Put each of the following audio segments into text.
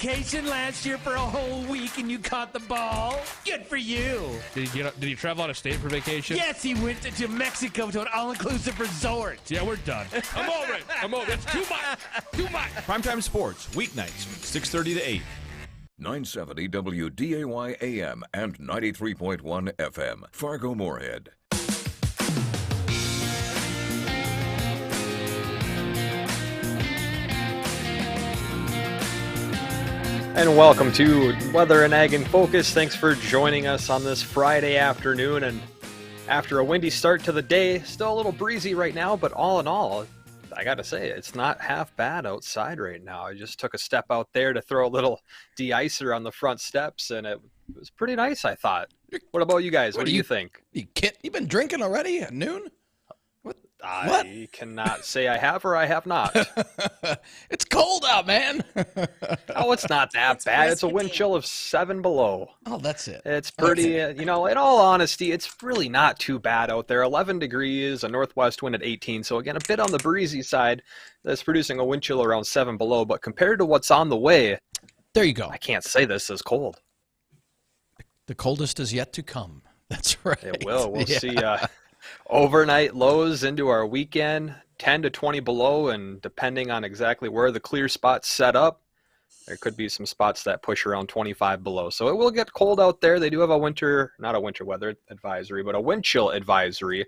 vacation last year for a whole week and you caught the ball? Good for you. Did he travel out of state for vacation? Yes, he went to Mexico to an all-inclusive resort. Yeah, we're done. I'm over it. It's too much. Too much. Primetime Sports, weeknights, 6:30 to 8. 970 WDAY AM and 93.1 FM, Fargo-Moorhead. And welcome to Weather and Ag in Focus. Thanks for joining us on this Friday afternoon. And after a windy start to the day, still a little breezy right now, but all in all, I got to say, it's not half bad outside right now. I just took a step out there to throw a little de-icer on the front steps, and it was pretty nice, I thought. What about you guys? What do you think? You've been drinking already at noon? I cannot say I have or I have not. It's cold out, man. Oh, it's not that bad. It's a wind chill of 7 below. Oh, that's it. It's pretty, in all honesty, it's really not too bad out there. 11 degrees, a northwest wind at 18. So again, a bit on the breezy side. That's producing a wind chill around 7 below. But compared to what's on the way, there you go. I can't say this is cold. The coldest is yet to come. That's right. It will. We'll see. Overnight lows into our weekend, 10 to 20 below, and depending on exactly where the clear spots set up, there could be some spots that push around 25 below. So it will get cold out there. They do have not a winter weather advisory, but a wind chill advisory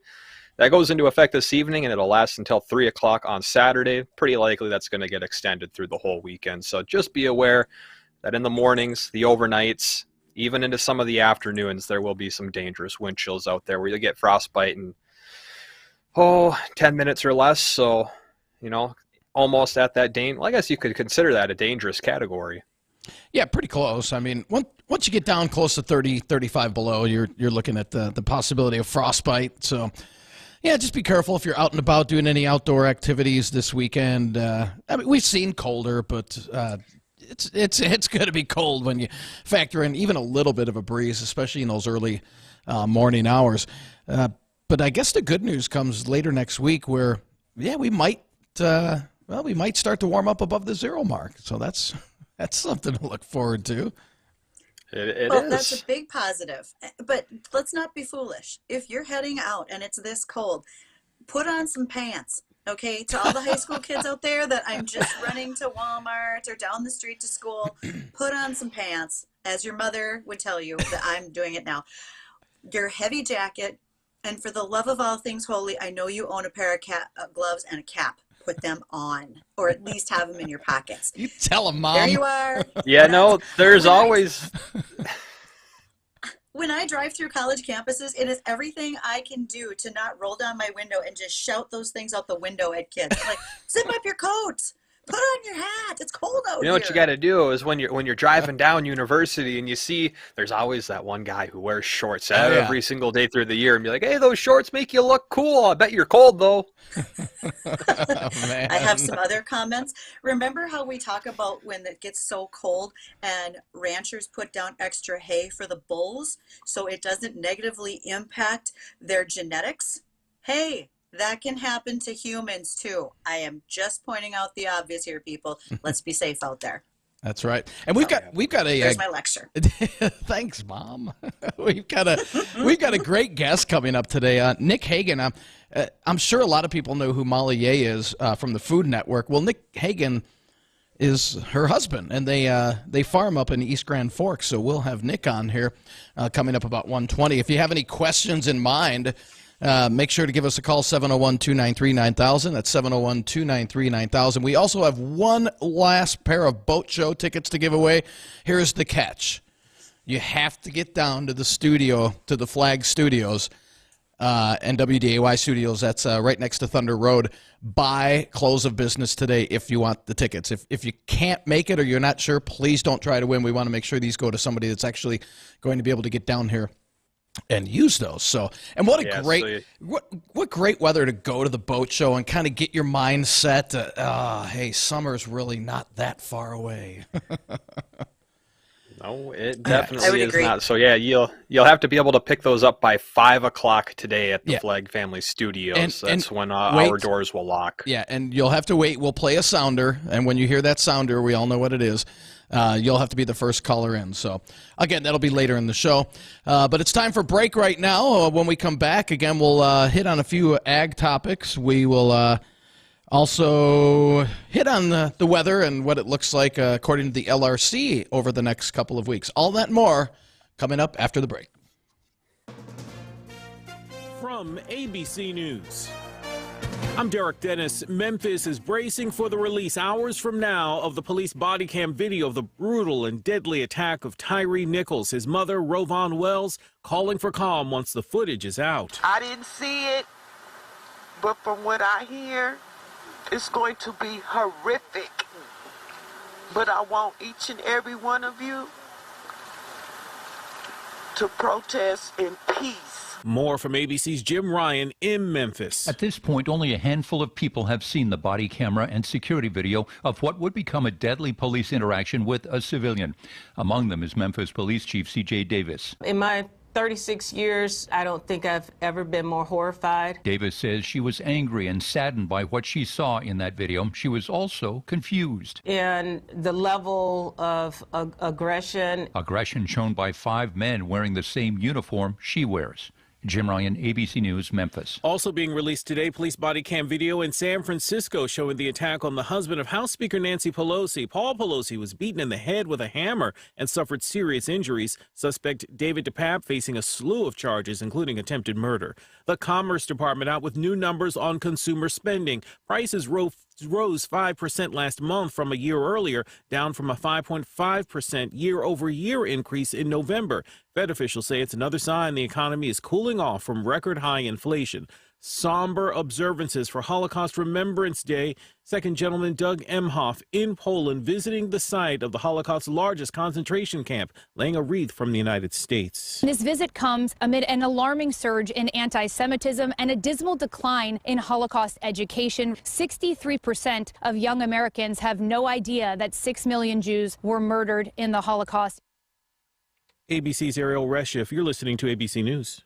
that goes into effect this evening, and it'll last until 3 o'clock on Saturday. Pretty likely that's going to get extended through the whole weekend. So just be aware that in the mornings, the overnights, even into some of the afternoons, there will be some dangerous wind chills out there where you'll get frostbite in 10 minutes or less. So, almost at that I guess you could consider that a dangerous category. Yeah, pretty close. I mean, once you get down close to 30, 35 below, you're looking at the possibility of frostbite. So, yeah, just be careful if you're out and about doing any outdoor activities this weekend. We've seen colder, but it's going to be cold when you factor in even a little bit of a breeze, especially in those early morning hours. But I guess the good news comes later next week where, we might start to warm up above the 0 mark. So that's something to look forward to. It well, is. That's a big positive. But let's not be foolish. If you're heading out and it's this cold, put on some pants. Okay, to all the high school kids out there that I'm just running to Walmart or down the street to school, put on some pants, as your mother would tell you that I'm doing it now. Your heavy jacket, and for the love of all things holy, I know you own a pair of gloves and a cap. Put them on, or at least have them in your pockets. You tell them, Mom. There you are. Yeah, no, there's always... When I drive through college campuses, it is everything I can do to not roll down my window and just shout those things out the window at kids. Like, zip up your coats, put on your hat. It's cold out here. You know what you got to do is when you're driving down University and you see there's always that one guy who wears shorts every single day through the year and be like, hey, those shorts make you look cool. I bet you're cold though. Man. I have some other comments. Remember how we talk about when it gets so cold and ranchers put down extra hay for the bulls so it doesn't negatively impact their genetics? Hey, that can happen to humans too. I am just pointing out the obvious here, people. Let's be safe out there. That's right. And we've got a. There's my lecture. Thanks, Mom. we've got a great guest coming up today. Nick Hagen. I'm sure a lot of people know who Molly Ye is from the Food Network. Well, Nick Hagen is her husband, and they farm up in East Grand Forks. So we'll have Nick on here coming up about 1:20. If you have any questions in mind, make sure to give us a call, 701-293-9000. That's 701-293-9000. We also have one last pair of boat show tickets to give away. Here's the catch. You have to get down to the studio, to the Flag Studios and WDAY Studios. That's right next to Thunder Road by close of business today if you want the tickets. If you can't make it or you're not sure, please don't try to win. We want to make sure these go to somebody that's actually going to be able to get down here and use those. So, and what a what great weather to go to the boat show and kind of get your mind set. Hey, summer's really not that far away. No, it definitely is not. So yeah, you'll have to be able to pick those up by 5 o'clock today at the Flag Family Studios. That's when our doors will lock. Yeah, and you'll have to wait. We'll play a sounder, and when you hear that sounder, we all know what it is. you'll have to be the first caller in. So, again, that'll be later in the show. But it's time for break right now. When we come back, again, we'll hit on a few ag topics. We will also hit on the weather and what it looks like according to the LRC over the next couple of weeks. All that and more coming up after the break. From ABC News, I'm Derek Dennis. Memphis is bracing for the release hours from now of the police body cam video of the brutal and deadly attack of Tyree Nichols. His mother, Rovon Wells, calling for calm once the footage is out. I didn't see it, but from what I hear, it's going to be horrific. But I want each and every one of you to protest in peace. More from ABC's Jim Ryan in Memphis. At this point, only a handful of people have seen the body camera and security video of what would become a deadly police interaction with a civilian. Among them is Memphis Police Chief C.J. Davis. In my 36 years, I don't think I've ever been more horrified. Davis says she was angry and saddened by what she saw in that video. She was also confused. And the level of aggression. Aggression shown by 5 men wearing the same uniform she wears. Jim Ryan, ABC News, Memphis. Also being released today, police body cam video in San Francisco showing the attack on the husband of House Speaker Nancy Pelosi. Paul Pelosi was beaten in the head with a hammer and suffered serious injuries. Suspect David DePape facing a slew of charges, including attempted murder. The Commerce Department out with new numbers on consumer spending. Prices rose 5% last month from a year earlier, down from a 5.5% year-over-year increase in November. Fed officials say it's another sign the economy is cooling off from record-high inflation. Somber observances for Holocaust Remembrance Day. Second Gentleman Doug Emhoff in Poland visiting the site of the Holocaust's largest concentration camp, laying a wreath from the United States. This visit comes amid an alarming surge in anti-Semitism and a dismal decline in Holocaust education. 63% of young Americans have no idea that 6 million Jews were murdered in the Holocaust. ABC's Ariel Reshif, you're listening to ABC News.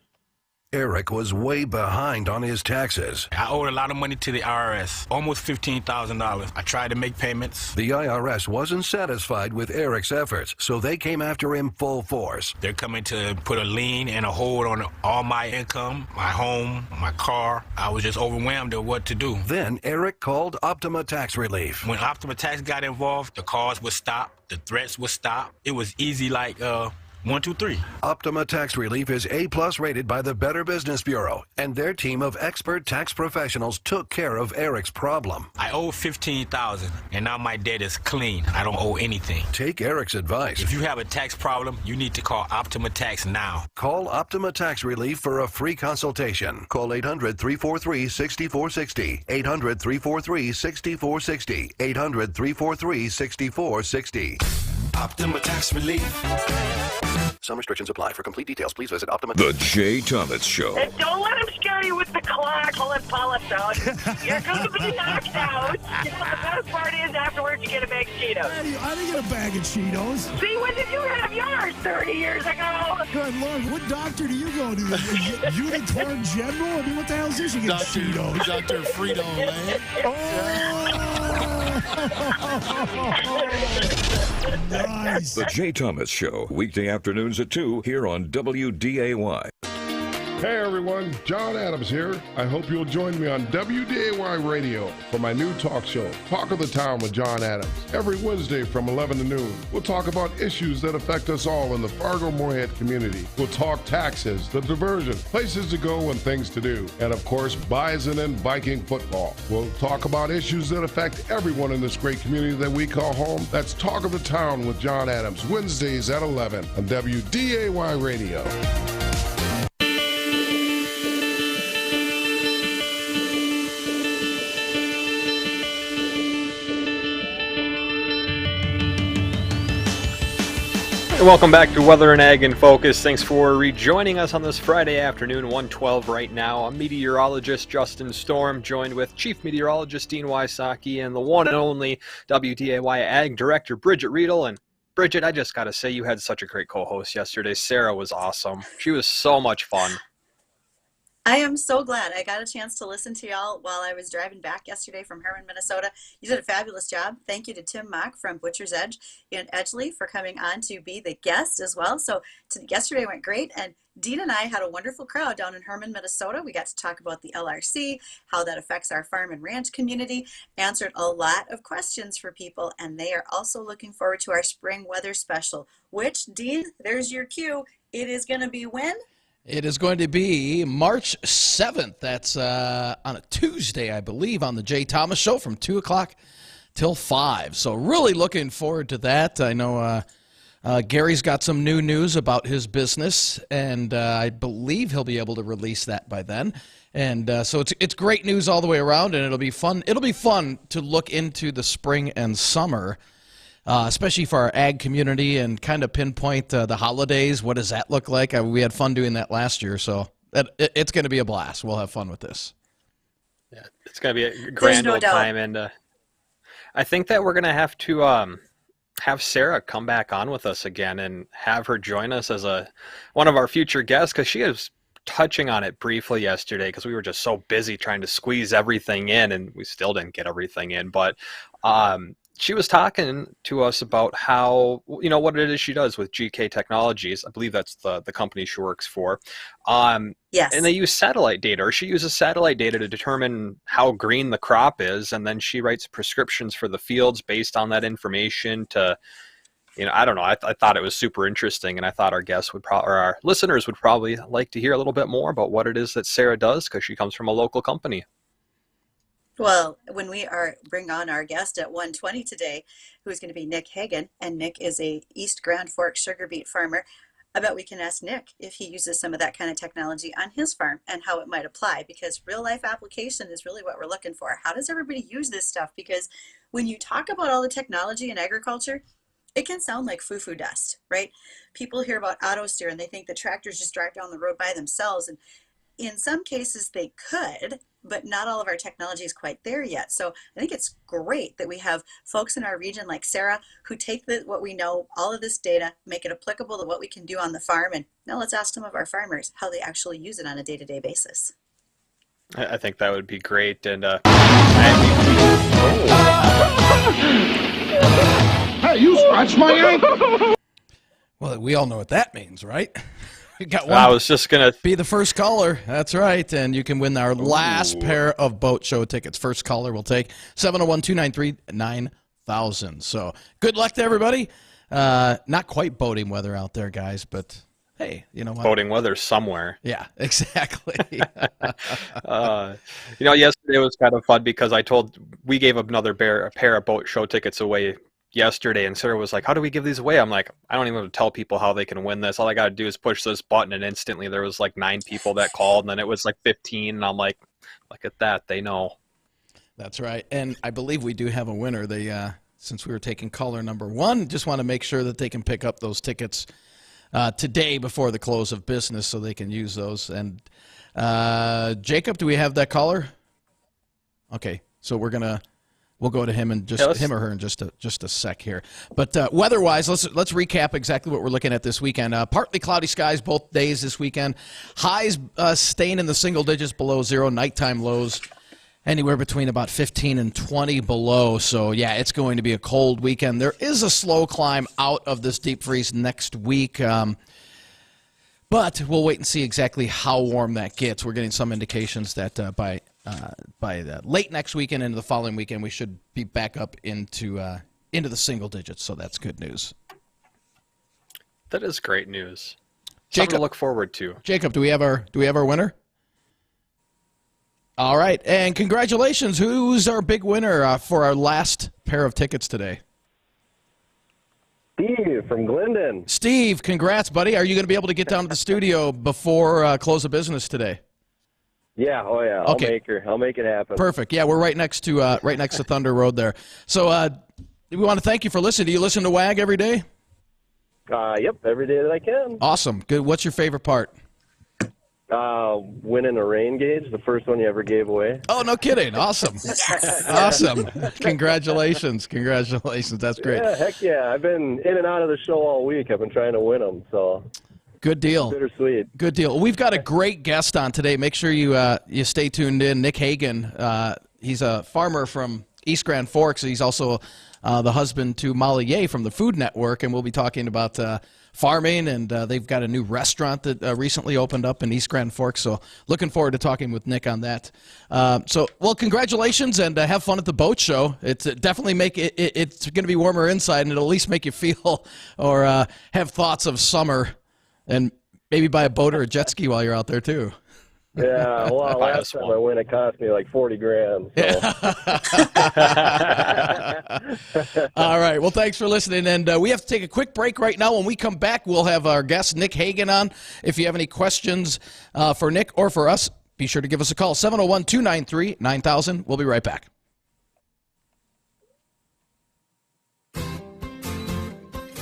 Eric was way behind on his taxes. I owed a lot of money to the IRS, almost $15,000. I tried to make payments. The IRS wasn't satisfied with Eric's efforts, so they came after him full force. They're coming to put a lien and a hold on all my income, my home, my car. I was just overwhelmed at what to do. Then Eric called Optima Tax Relief. When Optima Tax got involved, the calls would stop, the threats would stop. It was easy like, 1, 2, 3. Optima Tax Relief is A+ rated by the Better Business Bureau, and their team of expert tax professionals took care of Eric's problem. I owe $15,000, and now my debt is clean. I don't owe anything. Take Eric's advice. If you have a tax problem, you need to call Optima Tax now. Call Optima Tax Relief for a free consultation. Call 800-343-6460. 800-343-6460. 800-343-6460. Optima Tax Relief. Some restrictions apply. For complete details, please visit Optima. The Jay Thomas Show. And don't let him scare you with the clock. Pulling polyps out. You're going to be knocked out. You know, the best part is afterwards you get a bag of Cheetos. I didn't get a bag of Cheetos. See, when did you have yours? 30 years ago. Good Lord, what doctor do you go to? Unicorn General? I mean, what the hell is this? You get Cheetos. Dr. Frito-Lay. Nice. The Jay Thomas Show, weekday afternoons at 2 here on WDAY. Hey everyone, John Adams here. I hope you'll join me on WDAY Radio for my new talk show, Talk of the Town with John Adams. Every Wednesday from 11 to noon, we'll talk about issues that affect us all in the Fargo-Moorhead community. We'll talk taxes, the diversion, places to go and things to do, and of course, Bison and Viking football. We'll talk about issues that affect everyone in this great community that we call home. That's Talk of the Town with John Adams, Wednesdays at 11 on WDAY Radio. Welcome back to Weather and Ag in Focus. Thanks for rejoining us on this Friday afternoon, 1:12 right now. I'm meteorologist Justin Storm, joined with Chief Meteorologist Dean Wysocki and the one and only WDAY Ag Director Bridgette Readel. And Bridgette, I just got to say, you had such a great co-host yesterday. Sarah was awesome. She was so much fun. I am so glad I got a chance to listen to y'all while I was driving back yesterday from Herman, Minnesota. You did a fabulous job. Thank you to Tim Mock from Butcher's Edge in Edgeley for coming on to be the guest as well. So yesterday went great, and Dean and I had a wonderful crowd down in Herman, Minnesota. We got to talk about the LRC, how that affects our farm and ranch community, answered a lot of questions for people, and they are also looking forward to our spring weather special, which, Dean, there's your cue. It is going to be when? It is going to be March 7th. That's on a Tuesday, I believe, on the Jay Thomas Show from 2 o'clock till 5. So really looking forward to that. I know Gary's got some new news about his business, and I believe he'll be able to release that by then. And so it's great news all the way around, and it'll be fun. It'll be fun to look into the spring and summer, especially for our ag community, and kind of pinpoint the holidays. What does that look like? We had fun doing that last year, so it's going to be a blast. We'll have fun with this. Yeah, it's going to be a grand old time, and I think that we're going to have to have Sarah come back on with us again and have her join us as one of our future guests, because she was touching on it briefly yesterday because we were just so busy trying to squeeze everything in, and we still didn't get everything in, but she was talking to us about how, what it is she does with GK Technologies. I believe that's the company she works for. Yes. And they use satellite data, or she uses satellite data to determine how green the crop is, and then she writes prescriptions for the fields based on that information to, I don't know. I thought it was super interesting, and I thought our guests or our listeners would probably like to hear a little bit more about what it is that Sarah does, because she comes from a local company. Well, when we bring on our guest at 1:20 today, who's going to be Nick Hagen, and Nick is a East Grand Forks sugar beet farmer, I bet we can ask Nick if he uses some of that kind of technology on his farm and how it might apply, because real life application is really what we're looking for. How does everybody use this stuff? Because when you talk about all the technology in agriculture, it can sound like foo-foo dust, right? People hear about auto steer and they think the tractors just drive down the road by themselves, and in some cases they could, but not all of our technology is quite there yet. So I think it's great that we have folks in our region like Sarah who take what we know, all of this data, make it applicable to what we can do on the farm. And now let's ask some of our farmers how they actually use it on a day-to-day basis. I think that would be great. And Hey, you scratched my ankle! Well, we all know what that means, right? We got one. I was just going to be the first caller. That's right. And you can win our last pair of boat show tickets. First caller will take 701-293-9000. So good luck to everybody. Not quite boating weather out there, guys, but hey, you know what? Boating weather somewhere. Yeah, exactly. Yesterday was kind of fun because we gave another pair of boat show tickets away yesterday, and Sarah was like, how do we give these away? I'm like, I don't even have to tell people how they can win this. All I got to do is push this button, and instantly there was like 9 people that called, and then it was like 15, and I'm like, look at that, they know. That's right. And I believe we do have a winner. They since we were taking caller number 1, just want to make sure that they can pick up those tickets today before the close of business so they can use those. And Jacob, do we have that caller? Okay, so we'll go to him and him or her in just a sec here. But weather-wise, let's recap exactly what we're looking at this weekend. Partly cloudy skies both days this weekend. Highs staying in the single digits below zero. Nighttime lows anywhere between about 15 and 20 below. So, yeah, it's going to be a cold weekend. There is a slow climb out of this deep freeze next week. But we'll wait and see exactly how warm that gets. We're getting some indications that by the late next weekend into the following weekend, we should be back up into the single digits. So that's good news. That is great news. Jacob, something to look forward to. Jacob, do we have our winner? All right, and congratulations. Who's our big winner for our last pair of tickets today? Steve from Glendon. Steve, congrats, buddy. Are you going to be able to get down to the studio before close of business today? Yeah, oh yeah. Okay. I'll make it happen. Perfect. Yeah, we're right next to Thunder Road there. So we want to thank you for listening. Do you listen to WAG every day? Yep, every day that I can. Awesome. Good. What's your favorite part? Winning a rain gauge, the first one you ever gave away. Oh, no kidding. Awesome. Awesome. Congratulations. That's great. Yeah, heck yeah. I've been in and out of the show all week. I've been trying to win them, so. Good deal. Bittersweet. Good deal. We've got a great guest on today. Make sure you stay tuned in. Nick Hagen. He's a farmer from East Grand Forks. He's also the husband to Molly Ye from the Food Network, and we'll be talking about farming, and they've got a new restaurant that recently opened up in East Grand Forks, so looking forward to talking with Nick on that. Well, congratulations, and have fun at the boat show. It's definitely it's going to be warmer inside, and it'll at least make you feel or have thoughts of summer, and maybe buy a boat or a jet ski while you're out there, too. Yeah, well, last time I went, it cost me like $40,000. So. All right. Well, thanks for listening. And we have to take a quick break right now. When we come back, we'll have our guest, Nick Hagen, on. If you have any questions for Nick or for us, be sure to give us a call, 701-293-9000. We'll be right back.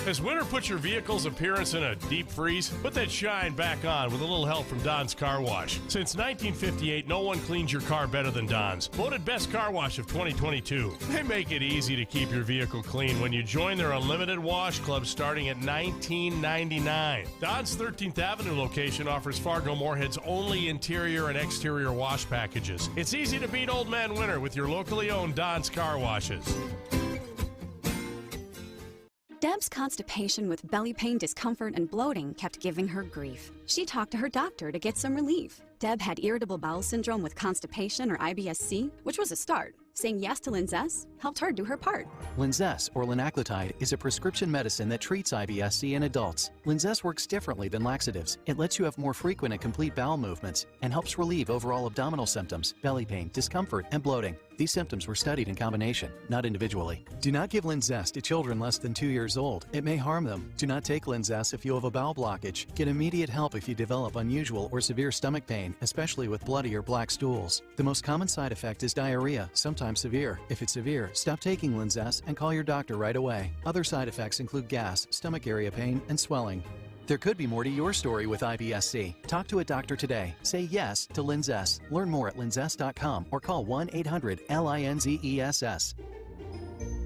Has winter put your vehicle's appearance in a deep freeze? Put that shine back on with a little help from Don's Car Wash. Since 1958, no one cleans your car better than Don's. Voted Best Car Wash of 2022. They make it easy to keep your vehicle clean when you join their unlimited wash club starting at $19.99. Don's 13th Avenue location offers Fargo Moorhead's only interior and exterior wash packages. It's easy to beat Old Man Winter with your locally owned Don's Car Washes. Deb's constipation with belly pain, discomfort, and bloating kept giving her grief. She talked to her doctor to get some relief. Deb had irritable bowel syndrome with constipation or IBS-C, which was a start. Saying yes to Linzess helped her do her part. Linzess, or linaclotide, is a prescription medicine that treats IBS-C in adults. Linzess works differently than laxatives. It lets you have more frequent and complete bowel movements and helps relieve overall abdominal symptoms, belly pain, discomfort, and bloating. These symptoms were studied in combination, not individually. Do not give Linzess to children less than 2 years old. It may harm them. Do not take Linzess if you have a bowel blockage. Get immediate help if you develop unusual or severe stomach pain, especially with bloody or black stools. The most common side effect is diarrhea, sometimes severe. If it's severe, stop taking Linzess and call your doctor right away. Other side effects include gas, stomach area pain, and swelling. There could be more to your story with IBS-C. Talk to a doctor today. Say yes to Linzess. Learn more at linzess.com or call 1-800-LINZESS.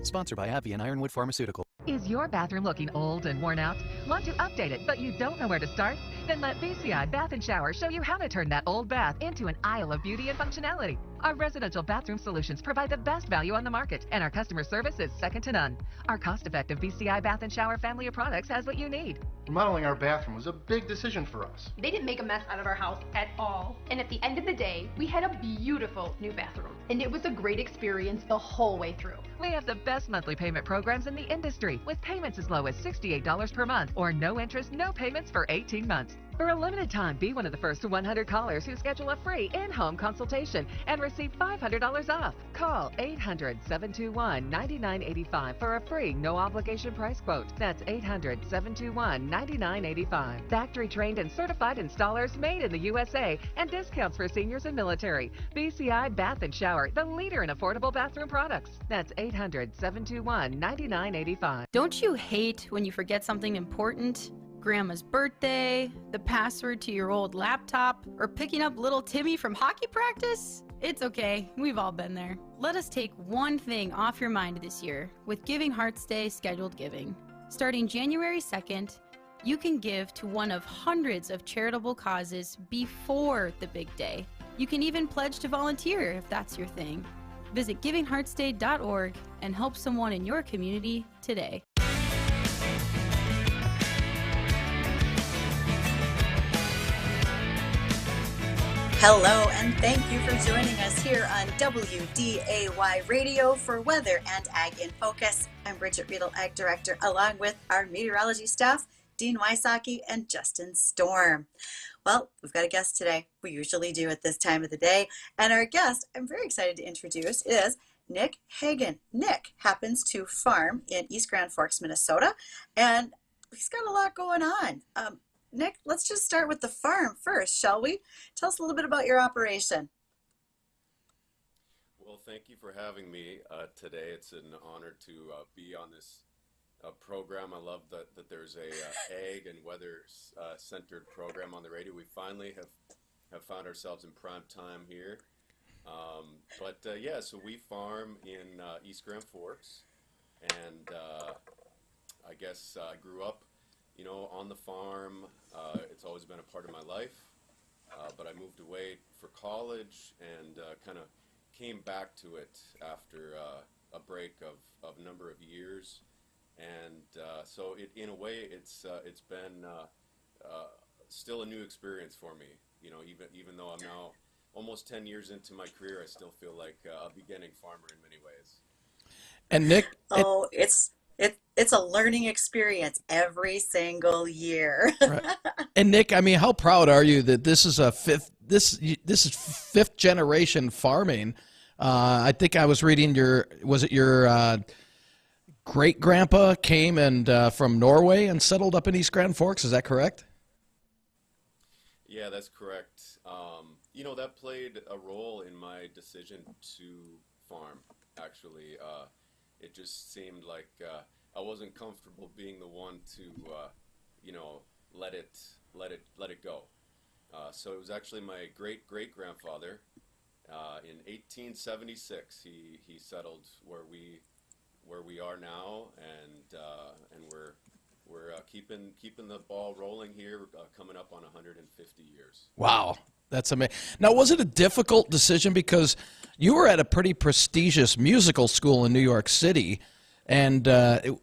Sponsored by AbbVie and Ironwood Pharmaceutical. Is your bathroom looking old and worn out? Want to update it, but you don't know where to start? Then let BCI Bath & Shower show you how to turn that old bath into an aisle of beauty and functionality. Our residential bathroom solutions provide the best value on the market, and our customer service is second to none. Our cost-effective BCI Bath & Shower family of products has what you need. Remodeling our bathroom was a big decision for us. They didn't make a mess out of our house at all. And at the end of the day, we had a beautiful new bathroom. And it was a great experience the whole way through. We have the best monthly payment programs in the industry, with payments as low as $68 per month, or no interest, no payments for 18 months. For a limited time, be one of the first 100 callers who schedule a free in-home consultation and receive $500 off. Call 800-721-9985 for a free, no-obligation price quote. That's 800-721-9985. Factory-trained and certified installers made in the USA, and discounts for seniors and military. BCI Bath & Shower, the leader in affordable bathroom products. That's 800-721-9985. Don't you hate when you forget something important? Grandma's birthday, the password to your old laptop, or picking up little Timmy from hockey practice? It's okay, we've all been there. Let us take one thing off your mind this year with Giving Hearts Day scheduled giving. Starting January 2nd, you can give to one of hundreds of charitable causes before the big day. You can even pledge to volunteer if that's your thing. Visit givingheartsday.org and help someone in your community today. Hello, and thank you for joining us here on WDAY Radio for Weather and Ag in Focus. I'm Bridgette, Readel, Ag Director, along with our meteorology staff, Dean Wysocki and Justin Storm. Well, we've got a guest today. We usually do at this time of the day. And our guest, I'm very excited to introduce, is Nick Hagen. Nick happens to farm in East Grand Forks, Minnesota, and he's got a lot going on. Nick, let's just start with the farm first, shall we? Tell us a little bit about your operation. Well, thank you for having me today. It's an honor to be on this program. I love that there's a ag and weather-centered program on the radio. We finally have found ourselves in prime time here. Yeah, so we farm in East Grand Forks, and I guess I grew up you know, on the farm. It's always been a part of my life. But I moved away for college and kind of came back to it after a break of a number of years. And so in a way, it's been still a new experience for me. You know, even though I'm now almost 10 years into my career, I still feel like a beginning farmer in many ways. And Nick, it's a learning experience every single year. Right. And Nick, I mean, how proud are you that this is this is fifth generation farming? I think I was reading your great grandpa came and from Norway and settled up in East Grand Forks. Is that correct? Yeah, that's correct. You know, that played a role in my decision to farm. Actually, it just seemed like I wasn't comfortable being the one to, you know, let it go. So it was actually my great grandfather. In 1876, he settled where we are now, and we're keeping the ball rolling here, coming up on 150 years. Wow, that's amazing. Now, was it a difficult decision because you were at a pretty prestigious musical school in New York City, and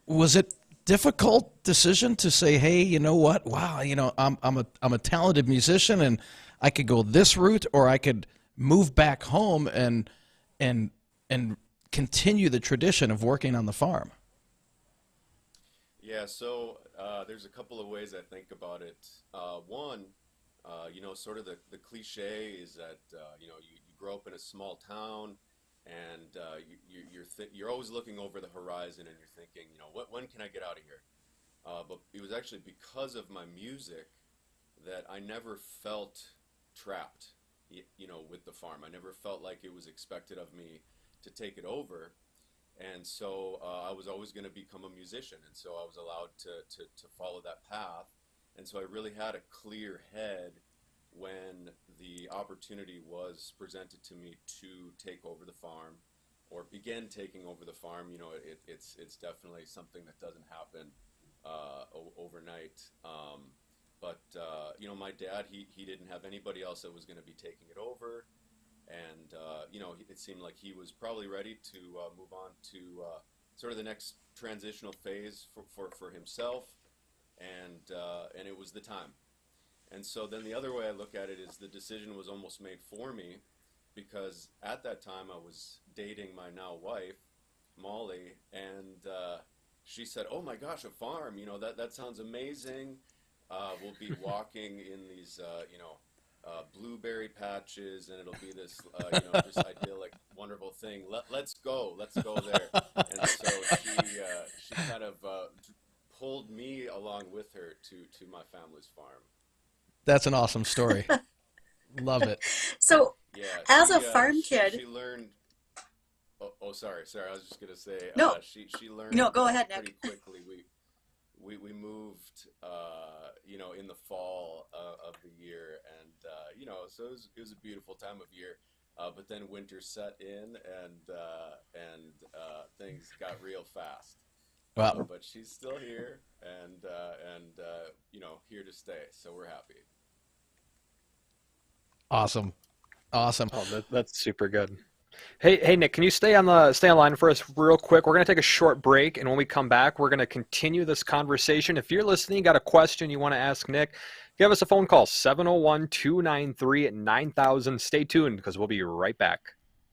was it difficult decision to say, hey, you know what? Wow, you know, I'm a talented musician, and I could go this route, or I could move back home and continue the tradition of working on the farm. Yeah, so there's a couple of ways I think about it. One, you know, sort of the cliche is that you know, you grow up in a small town, and you're always looking over the horizon, and you're thinking, you know, when can I get out of here? But it was actually because of my music that I never felt trapped, you know, with the farm. I never felt like it was expected of me to take it over. And so I was always going to become a musician, and so I was allowed to follow that path. And so I really had a clear head when the opportunity was presented to me to take over the farm, or begin taking over the farm. You know, it's definitely something that doesn't happen overnight. But you know, my dad, he didn't have anybody else that was going to be taking it over. And, you know, it seemed like he was probably ready to move on to sort of the next transitional phase for himself, and it was the time. And so then the other way I look at it is the decision was almost made for me, because at that time I was dating my now wife, Molly, and she said, oh my gosh, a farm, you know, that sounds amazing. We'll be walking in these, you know, blueberry patches, and it'll be this, you know, just idyllic, wonderful thing. Let's go there. And so she kind of pulled me along with her to my family's farm. That's an awesome story. Love it. So, yeah, as a farm kid, she learned. Oh, sorry. I was just gonna say. No. She learned. No, go ahead, pretty Nick. quickly. We moved, you know, in the fall of the year, and you know, so it was a beautiful time of year. But then winter set in, and things got real fast. Wow. But she's still here, and you know, here to stay. So we're happy. Awesome. Oh, that's super good. Hey, Nick, can you stay on line for us real quick? We're going to take a short break, and when we come back, we're going to continue this conversation. If you're listening, got a question you want to ask Nick, give us a phone call, 701-293-9000. Stay tuned, because we'll be right back.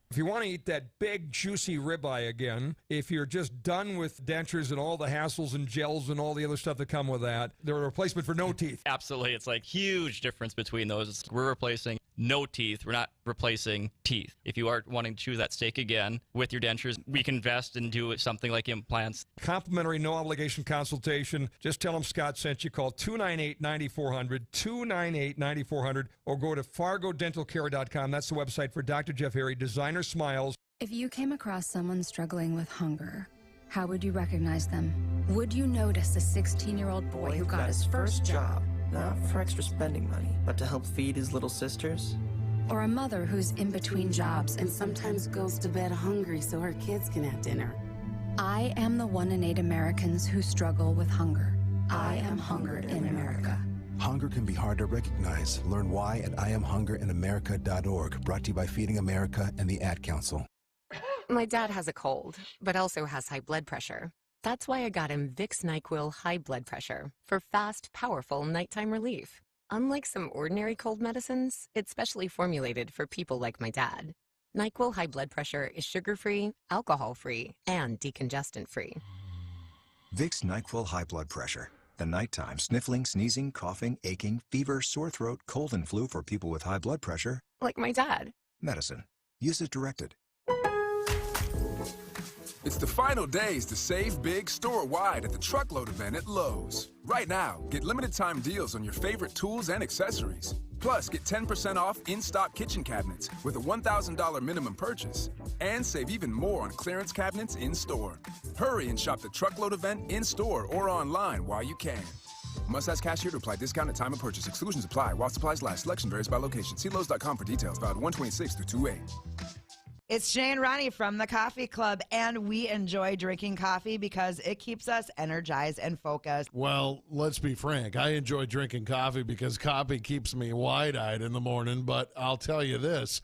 If you want to eat that big, juicy ribeye again, if you're just done with dentures and all the hassles and gels and all the other stuff that come with that, they're a replacement for no teeth. Absolutely. It's like huge difference between those. We're replacing no teeth. We're not replacing teeth. If you are wanting to choose that steak again with your dentures, we can invest and do something like implants. Complimentary, no obligation consultation. Just tell them Scott sent you. Call 298-9400, 298-9400, or go to FargoDentalCare.com. That's the website for Dr. Jeff Harry, Designer Smiles. If you came across someone struggling with hunger, how would you recognize them? Would you notice a 16-year-old boy who got his first job? Not for extra spending money, but to help feed his little sisters? Or a mother who's in between jobs and sometimes goes to bed hungry so her kids can have dinner? I am the 1 in 8 Americans who struggle with hunger. I Am Hunger in America. Hunger can be hard to recognize. Learn why at IamHungerInAmerica.org. Brought to you by Feeding America and the Ad Council. My dad has a cold, but also has high blood pressure. That's why I got him Vicks NyQuil High Blood Pressure for fast, powerful nighttime relief. Unlike some ordinary cold medicines, it's specially formulated for people like my dad. NyQuil High Blood Pressure is sugar-free, alcohol-free, and decongestant-free. Vicks NyQuil High Blood Pressure. The nighttime sniffling, sneezing, coughing, aching, fever, sore throat, cold and flu for people with high blood pressure. Like my dad. Medicine. Use as directed. It's the final days to save big store-wide at the Truckload event at Lowe's. Right now, get limited-time deals on your favorite tools and accessories. Plus, get 10% off in-stock kitchen cabinets with a $1,000 minimum purchase. And save even more on clearance cabinets in-store. Hurry and shop the Truckload event in-store or online while you can. Must ask cashier to apply discount at time of purchase. Exclusions apply while supplies last. Selection varies by location. See Lowe's.com for details. Valid 126 through 2/8. It's Jay and Ronnie from the Coffee Club, and we enjoy drinking coffee because it keeps us energized and focused. Well, let's be frank. I enjoy drinking coffee because coffee keeps me wide-eyed in the morning, but I'll tell you this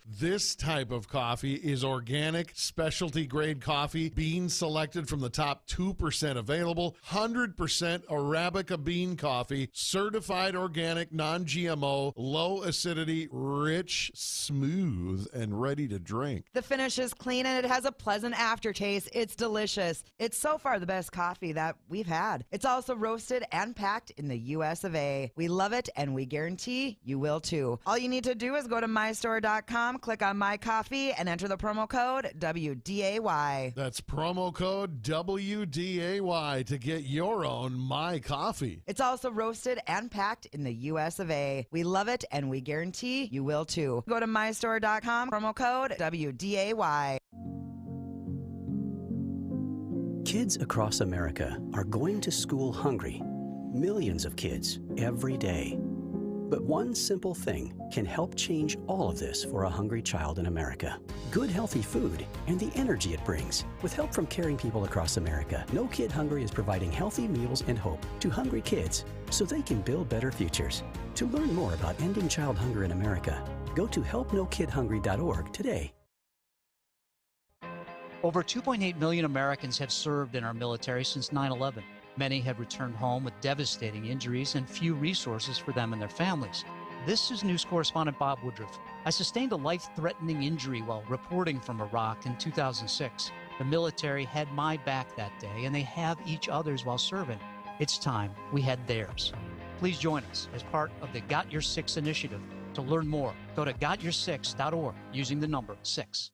type of coffee is organic, specialty-grade coffee, beans selected from the top 2% available, 100% Arabica bean coffee, certified organic, non-GMO, low acidity, rich, smooth, and ready to drink. The finish is clean and it has a pleasant aftertaste. It's delicious. It's so far the best coffee that we've had. It's also roasted and packed in the US of A. We love it and we guarantee you will too. All you need to do is go to mystore.com, click on My Coffee, and enter the promo code WDAY. That's promo code WDAY to get your own My Coffee. It's also roasted and packed in the US of A. We love it and we guarantee you will too. Go to mystore.com, promo code WDAY. Kids across America are going to school hungry. Millions of kids every day. But one simple thing can help change all of this for a hungry child in America. Good, healthy food and the energy it brings. With help from caring people across America, No Kid Hungry is providing healthy meals and hope to hungry kids so they can build better futures. To learn more about ending child hunger in America, go to helpnokidhungry.org today. Over 2.8 million Americans have served in our military since 9/11. Many have returned home with devastating injuries and few resources for them and their families. This is news correspondent Bob Woodruff. I sustained a life-threatening injury while reporting from Iraq in 2006. The military had my back that day, and they have each other's while serving. It's time we had theirs. Please join us as part of the Got Your Six initiative. To learn more, go to gotyoursix.org using the number 6.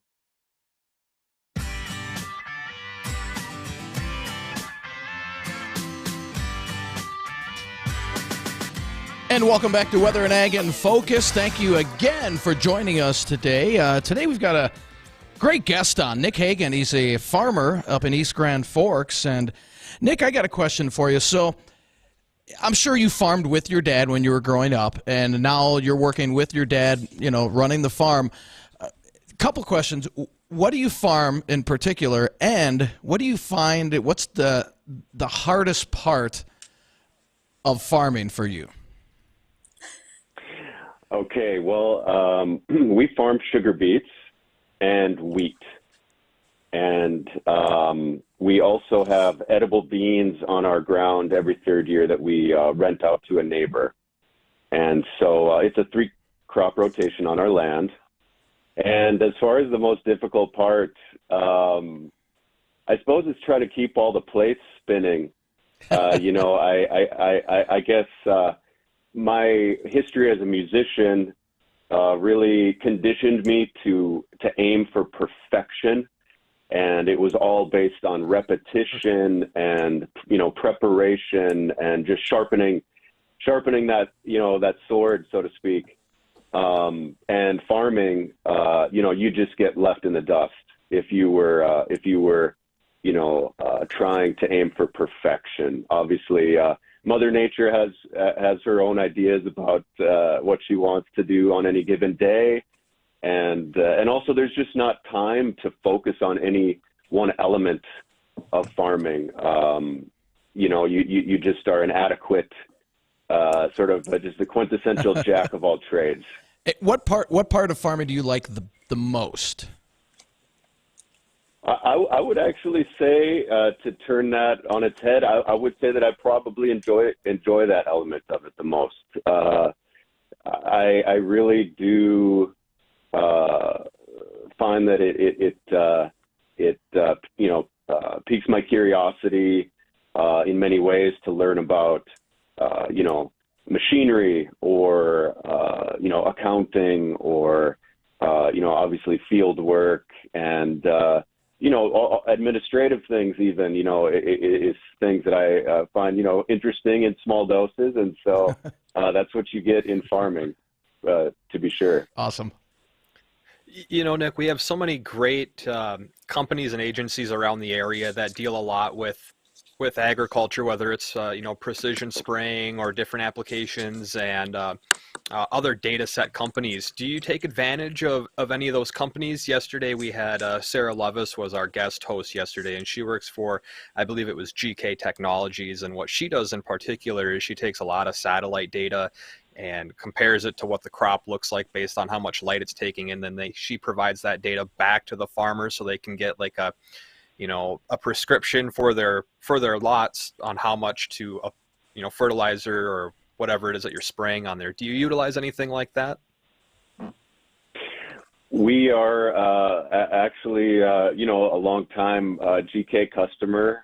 And welcome back to Weather and Ag in Focus. Thank you again for joining us today. Today we've got a great guest on, Nick Hagen. He's a farmer up in East Grand Forks. And Nick, I got a question for you. So I'm sure you farmed with your dad when you were growing up, and now you're working with your dad, running the farm. Couple questions. What do you farm in particular, and what do you find, what's the hardest part of farming for you? Okay, well, we farm sugar beets and wheat. And we also have edible beans on our ground every third year that we rent out to a neighbor. And so it's a 3-crop rotation on our land. And as far as the most difficult part, I suppose it's try to keep all the plates spinning. I guess my history as a musician really conditioned me to aim for perfection, and it was all based on repetition and preparation and just sharpening that that sword, so to speak. And farming, you just get left in the dust if you were trying to aim for perfection. Obviously, Mother Nature has her own ideas about what she wants to do on any given day, and also there's just not time to focus on any one element of farming. you just are an adequate sort of just the quintessential jack of all trades. What part of farming do you like the most? I would actually say, to turn that on its head, I would say that I probably enjoy that element of it the most. I really do find that it piques my curiosity in many ways to learn about machinery or accounting or obviously field work and administrative things even, is things that I find, interesting in small doses. And so that's what you get in farming, to be sure. Awesome. Nick, we have so many great companies and agencies around the area that deal a lot with agriculture, whether it's precision spraying or different applications and other data set companies. Do you take advantage of any of those companies? Yesterday we had Sarah Levis was our guest host yesterday, and she works for, I believe it was GK Technologies, and what she does in particular is she takes a lot of satellite data and compares it to what the crop looks like based on how much light it's taking, and then she provides that data back to the farmers so they can get like a prescription for their lots on how much to fertilizer or whatever it is that you're spraying on there. Do you utilize anything like that? We are actually a long time GK customer.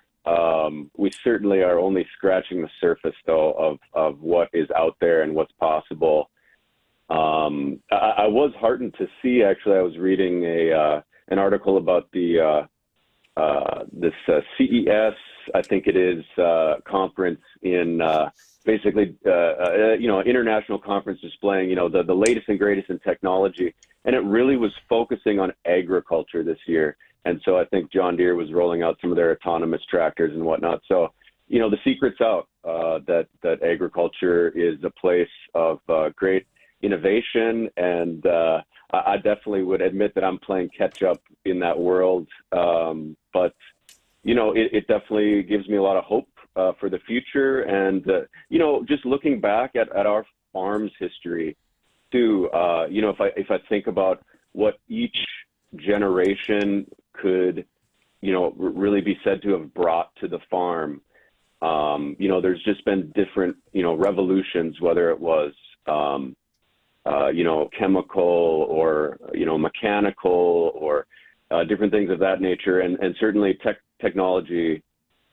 We certainly are only scratching the surface though of what is out there and what's possible. I was heartened to see, actually, I was reading an article about the this CES, I think it is, conference in basically, international conference displaying, the latest and greatest in technology. And it really was focusing on agriculture this year. And so I think John Deere was rolling out some of their autonomous tractors and whatnot. So, the secret's out, that agriculture is a place of great innovation. And I definitely would admit that I'm playing catch up in that world. But, it definitely gives me a lot of hope for the future. And, just looking back at our farm's history too, if I think about what each generation could, really be said to have brought to the farm, there's just been different, revolutions, whether it was, chemical or, mechanical or different things of that nature. And certainly technology,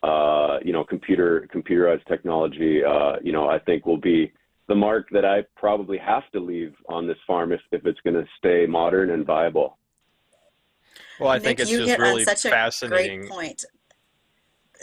computerized technology, I think will be the mark that I probably have to leave on this farm if it's going to stay modern and viable. Well, I think Nick, it's you just hit really on such a fascinating. great point.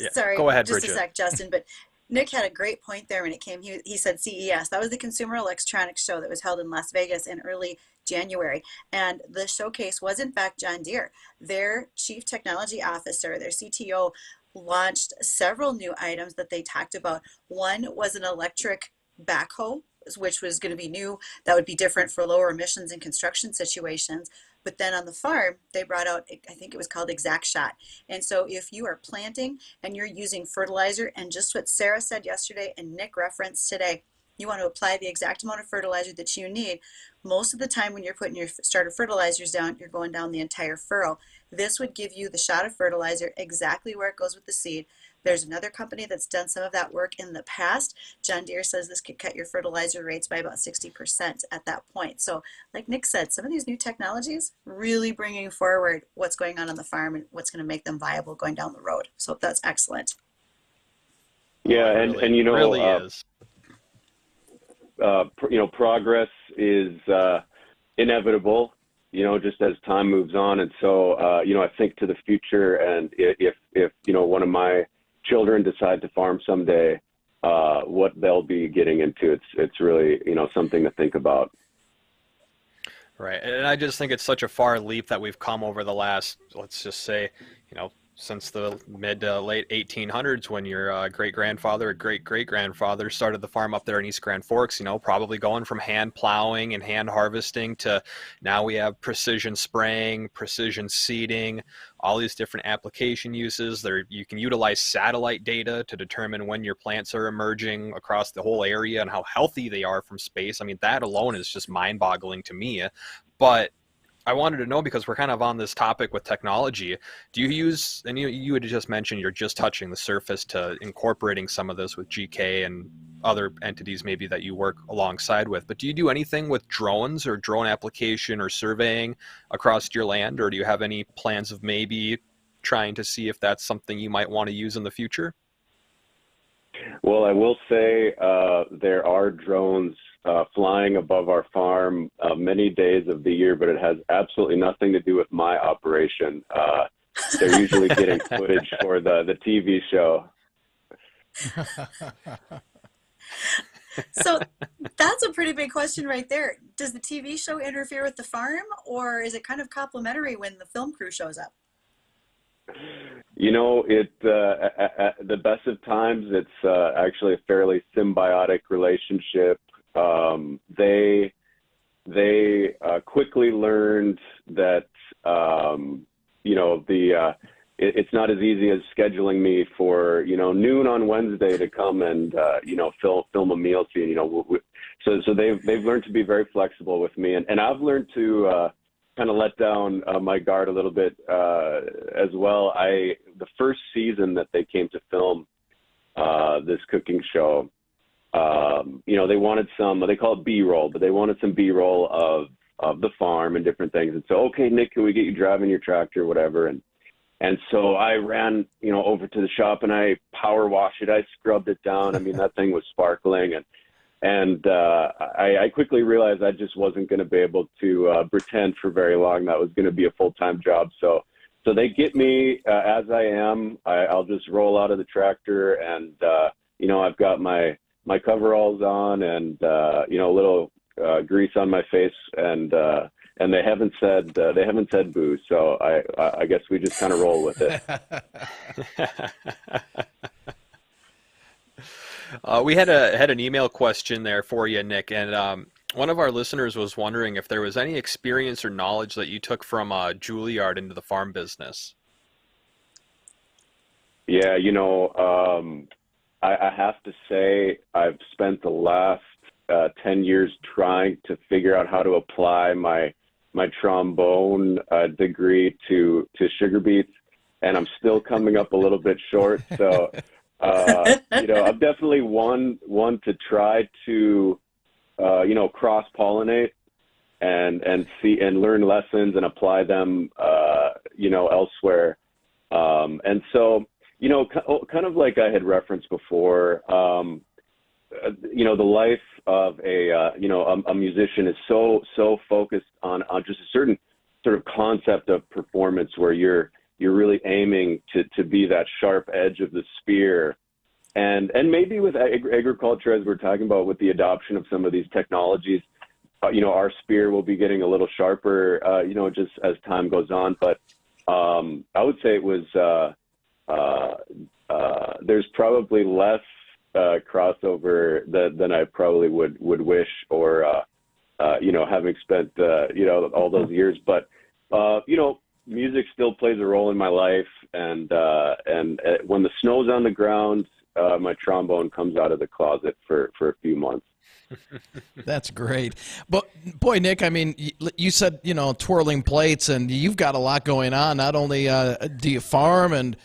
Yeah. Sorry, Go ahead, just Bridgette. a sec, Justin, but Nick had a great point there when it came. He said CES. That was the Consumer Electronics Show that was held in Las Vegas in early January. And the showcase was, in fact, John Deere. Their Chief Technology Officer, their CTO, launched several new items that they talked about. One was an electric backhoe, which was going to be new. That would be different for lower emissions in construction situations. But then on the farm, they brought out, I think it was called Exact Shot. And so if you are planting and you're using fertilizer, and just what Sarah said yesterday and Nick referenced today, you want to apply the exact amount of fertilizer that you need. Most of the time when you're putting your starter fertilizers down, you're going down the entire furrow. This would give you the shot of fertilizer exactly where it goes with the seed. There's another company that's done some of that work in the past. John Deere says this could cut your fertilizer rates by about 60% at that point. So like Nick said, some of these new technologies really bringing forward what's going on the farm and what's going to make them viable going down the road. So that's excellent. Yeah, and really is. Progress is inevitable, just as time moves on. And so, I think to the future, and if one of my children decide to farm someday, what they'll be getting into, it's really, something to think about. Right. And I just think it's such a far leap that we've come over the last, let's just say, since the mid to late 1800s, when your great-grandfather or great-great-grandfather started the farm up there in East Grand Forks, you know, probably going from hand plowing and hand harvesting to now we have precision spraying, precision seeding, all these different application uses. You can utilize satellite data to determine when your plants are emerging across the whole area and how healthy they are from space. I mean, that alone is just mind-boggling to me. But I wanted to know, because we're kind of on this topic with technology, do you use, and you had just mentioned you're just touching the surface to incorporating some of this with GK and other entities maybe that you work alongside with, but do you do anything with drones or drone application or surveying across your land, or do you have any plans of maybe trying to see if that's something you might want to use in the future? Well, I will say there are drones flying above our farm many days of the year, but it has absolutely nothing to do with my operation. They're usually getting footage for the TV show. So that's a pretty big question right there. Does the TV show interfere with the farm, or is it kind of complimentary when the film crew shows up? You know, at the best of times, it's actually a fairly symbiotic relationship. They quickly learned that you know, it's not as easy as scheduling me for, you know, noon on Wednesday to come and you know, film a meal scene. You know, so they've learned to be very flexible with me, and I've learned to kind of let down my guard a little bit as well. The first season that they came to film this cooking show, you know, they wanted they call it B-roll, but they wanted some B-roll of the farm and different things. And so, okay, Nick, can we get you driving your tractor, whatever? And so I ran, you know, over to the shop and I power washed it. I scrubbed it down. I mean, that thing was sparkling. And I quickly realized I just wasn't going to be able to pretend for very long. That was going to be a full-time job. So they get me as I am. I'll just roll out of the tractor, and you know, I've got my coveralls on, and you know, a little grease on my face, and they haven't said boo. So I guess we just kind of roll with it. We had an email question there for you, Nick, and one of our listeners was wondering if there was any experience or knowledge that you took from Juillard into the farm business. Yeah, you know, I have to say I've spent the last 10 years trying to figure out how to apply my trombone degree to sugar beets, and I'm still coming up a little bit short. So, you know, I'm definitely one to try to, you know, cross-pollinate and see and learn lessons and apply them, you know, elsewhere. And so, you know, kind of like I had referenced before, you know, the life of you know, a musician is so focused on just a certain sort of concept of performance, where you're really aiming to be that sharp edge of the spear. And maybe with agriculture, as we're talking about, with the adoption of some of these technologies, you know, our spear will be getting a little sharper, you know, just as time goes on. But I would say it was, there's probably less crossover than I probably would wish, or, you know, having spent, you know, all those years. But, you know, music still plays a role in my life. And when the snow's on the ground, my trombone comes out of the closet for a few months. That's great. But boy, Nick, I mean, you said, you know, twirling plates, and you've got a lot going on. Not only do you farm and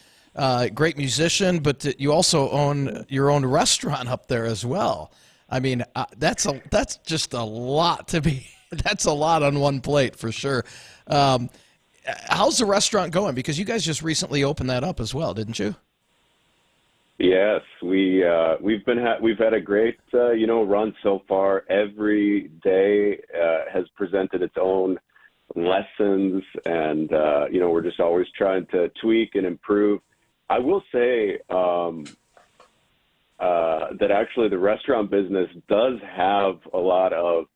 great musician, but you also own your own restaurant up there as well. I mean, that's just a lot to be. That's a lot on one plate for sure. How's the restaurant going? Because you guys just recently opened that up as well, didn't you? Yes, we've had a great you know, run so far. Every day has presented its own lessons, and you know, we're just always trying to tweak and improve. I will say that actually the restaurant business does have a lot of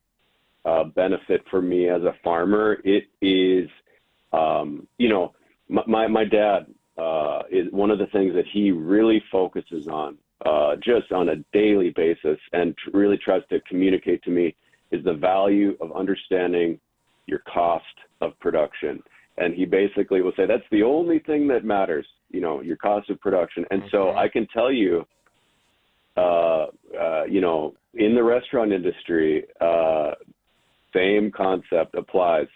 benefit for me as a farmer. It is, you know, my dad, is one of the things that he really focuses on just on a daily basis and really tries to communicate to me is the value of understanding your cost of production. And he basically will say, that's the only thing that matters, you know, your cost of production. And so I can tell you, you know, in the restaurant industry, same concept applies,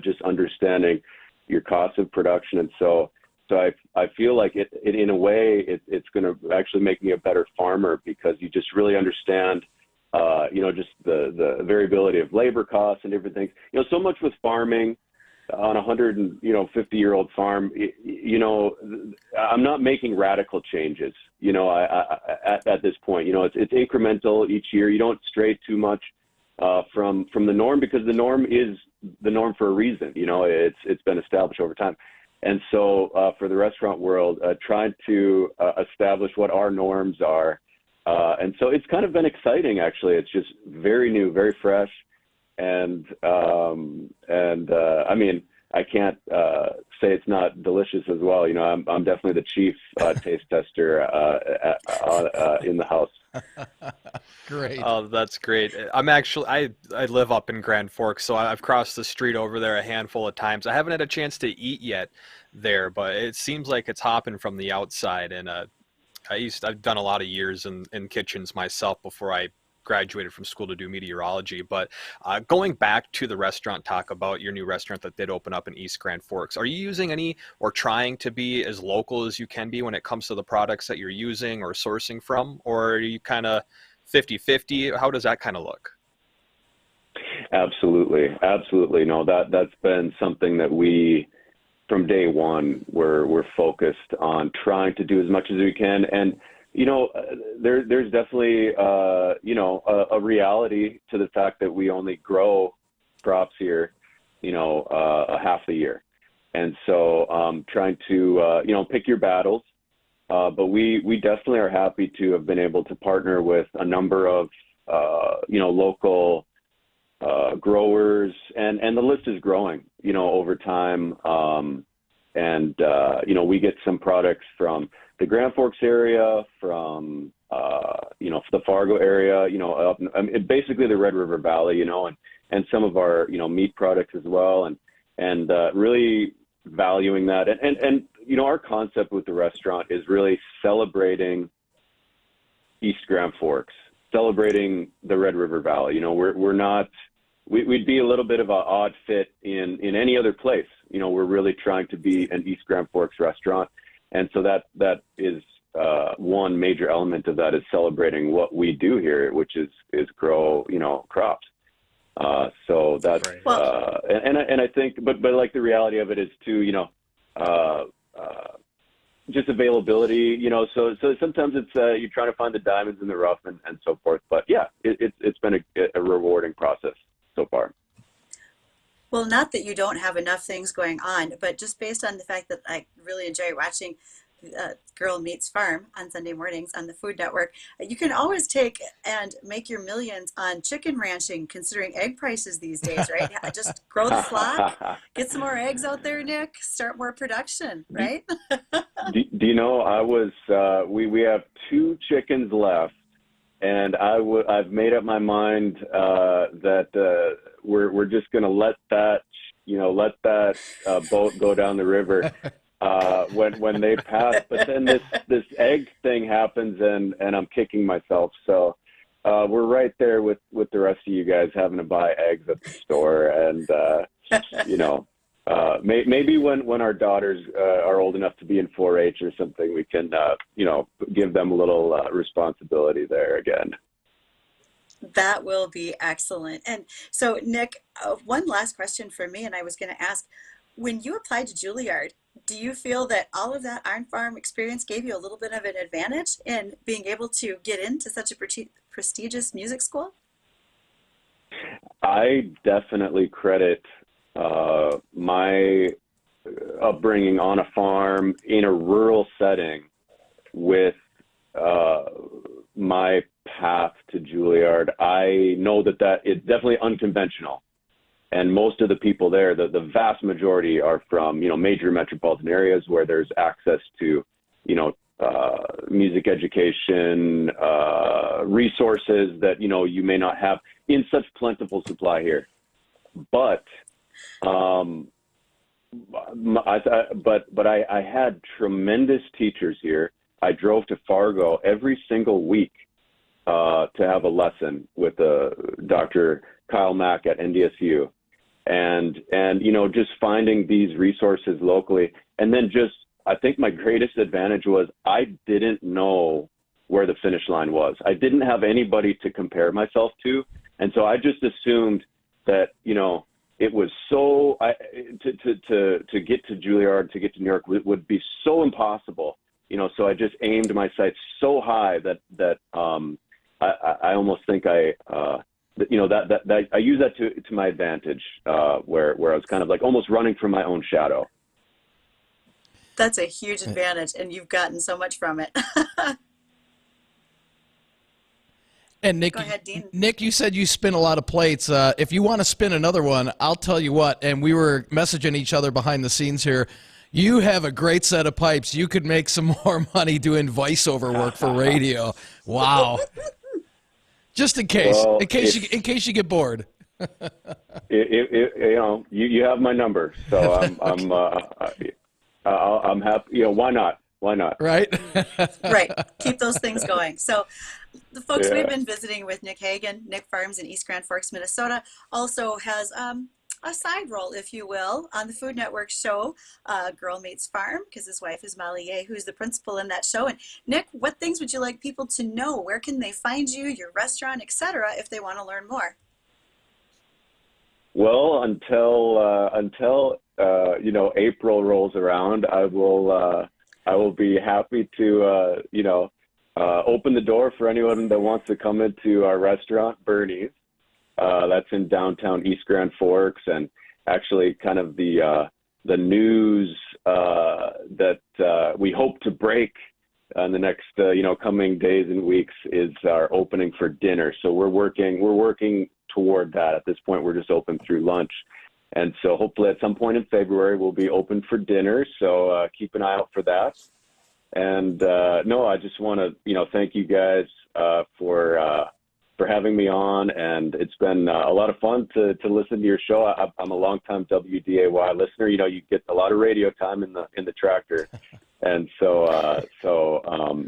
just understanding your cost of production. And so I feel like it in a way, it's going to actually make me a better farmer because you just really understand, you know, just the variability of labor costs and different things. You know, so much with farming on a 150-year-old farm, you know, I'm not making radical changes, you know, at this point. You know, it's incremental each year. You don't stray too much from the norm because the norm is the norm for a reason. You know, it's been established over time. And so for the restaurant world, trying to establish what our norms are. And so it's kind of been exciting, actually. It's just very new, very fresh. And I mean, I can't say it's not delicious as well. You know, I'm definitely the chief taste tester in the house. Great. Oh, that's great. I'm actually, I live up in Grand Forks, so I've crossed the street over there a handful of times. I haven't had a chance to eat yet there, but it seems like it's hopping from the outside. And I've done a lot of years in kitchens myself before I graduated from school to do meteorology. But going back to the restaurant talk about your new restaurant that did open up in East Grand Forks, are you using any or trying to be as local as you can be when it comes to the products that you're using or sourcing from? Or are you kind of 50-50? How does that kind of look? Absolutely. Absolutely. No, that's been something that we, from day one, we're focused on trying to do as much as we can. And you know, there's definitely, you know, a reality to the fact that we only grow crops here, you know, a half the year. And so trying to, you know, pick your battles. But we definitely are happy to have been able to partner with a number of, you know, local growers. And the list is growing, you know, over time. And, you know, we get some products from the Grand Forks area, from, you know, the Fargo area, you know, up, basically the Red River Valley, you know, and some of our, you know, meat products as well. And really valuing that. And, you know, our concept with the restaurant is really celebrating East Grand Forks, celebrating the Red River Valley. You know, we're not, we'd be a little bit of an odd fit in any other place. You know, we're really trying to be an East Grand Forks restaurant. And so that is one major element of that is celebrating what we do here, which is grow, you know, crops. So that's, and I think, but like the reality of it is too, you know, just availability, you know, so sometimes it's, you're trying to find the diamonds in the rough and so forth. But yeah, it's been a rewarding process so far. Well, not that you don't have enough things going on, but just based on the fact that I really enjoy watching Girl Meets Farm on Sunday mornings on the Food Network, you can always take and make your millions on chicken ranching, considering egg prices these days, right? Just grow the flock, get some more eggs out there, Nick, start more production, right? Do you know, I was, we have 2 chickens left. And I've made up my mind that we're just going to let that boat go down the river when they pass. But then this egg thing happens, and I'm kicking myself. So we're right there with the rest of you guys having to buy eggs at the store, and you know. Maybe when our daughters are old enough to be in 4-H or something, we can, you know, give them a little responsibility there again. That will be excellent. And so, Nick, one last question for me, and I was going to ask, when you applied to Juillard, do you feel that all of that iron farm experience gave you a little bit of an advantage in being able to get into such a prestigious music school? I definitely credit my upbringing on a farm in a rural setting with my path to Juillard. I know that it's definitely unconventional. And most of the people there, the vast majority are from, major metropolitan areas where there's access to, music education, resources that, you may not have in such plentiful supply here. But, I had tremendous teachers here. I drove to Fargo every single week to have a lesson with Dr. Kyle Mack at NDSU. And just finding these resources locally. And then I think my greatest advantage was I didn't know where the finish line was. I didn't have anybody to compare myself to. And so I just assumed that, it was to get to Juillard, to get to New York would be so impossible, so I just aimed my sights so high that I almost think that I use that to my advantage, where I was kind of like almost running from my own shadow. That's a huge advantage, and you've gotten so much from it. And Nick, go ahead, Dean. Nick, you said you spin a lot of plates. If you want to spin another one, I'll tell you what, and we were messaging each other behind the scenes here, you have a great set of pipes. You could make some more money doing voiceover work for radio. Wow. Just in case, Well, in case you get bored. You have my number, so I'm happy. Why not? Why not? Right. Right. Keep those things going. So, the folks Yeah. we've been visiting with Nick Hagen, Nick Farms in East Grand Forks, Minnesota, also has a side role, if you will, on the Food Network show, Girl Meets Farm, because his wife is Molly Ye, who's the principal in that show. And Nick, what things would you like people to know? Where can they find you, your restaurant, etc., if they want to learn more? Well, until April rolls around, I will be happy to open the door for anyone that wants to come into our restaurant, Bernie's. That's in downtown East Grand Forks, and actually kind of the news that we hope to break in the next coming days and weeks is our opening for dinner. So we're working toward that. At this point, we're just open through lunch, and so hopefully at some point in February we'll be open for dinner. So keep an eye out for that. And no, I just want to thank you guys for having me on, and it's been a lot of fun to listen to your show. I'm a longtime WDAY listener. You get a lot of radio time in the tractor, and so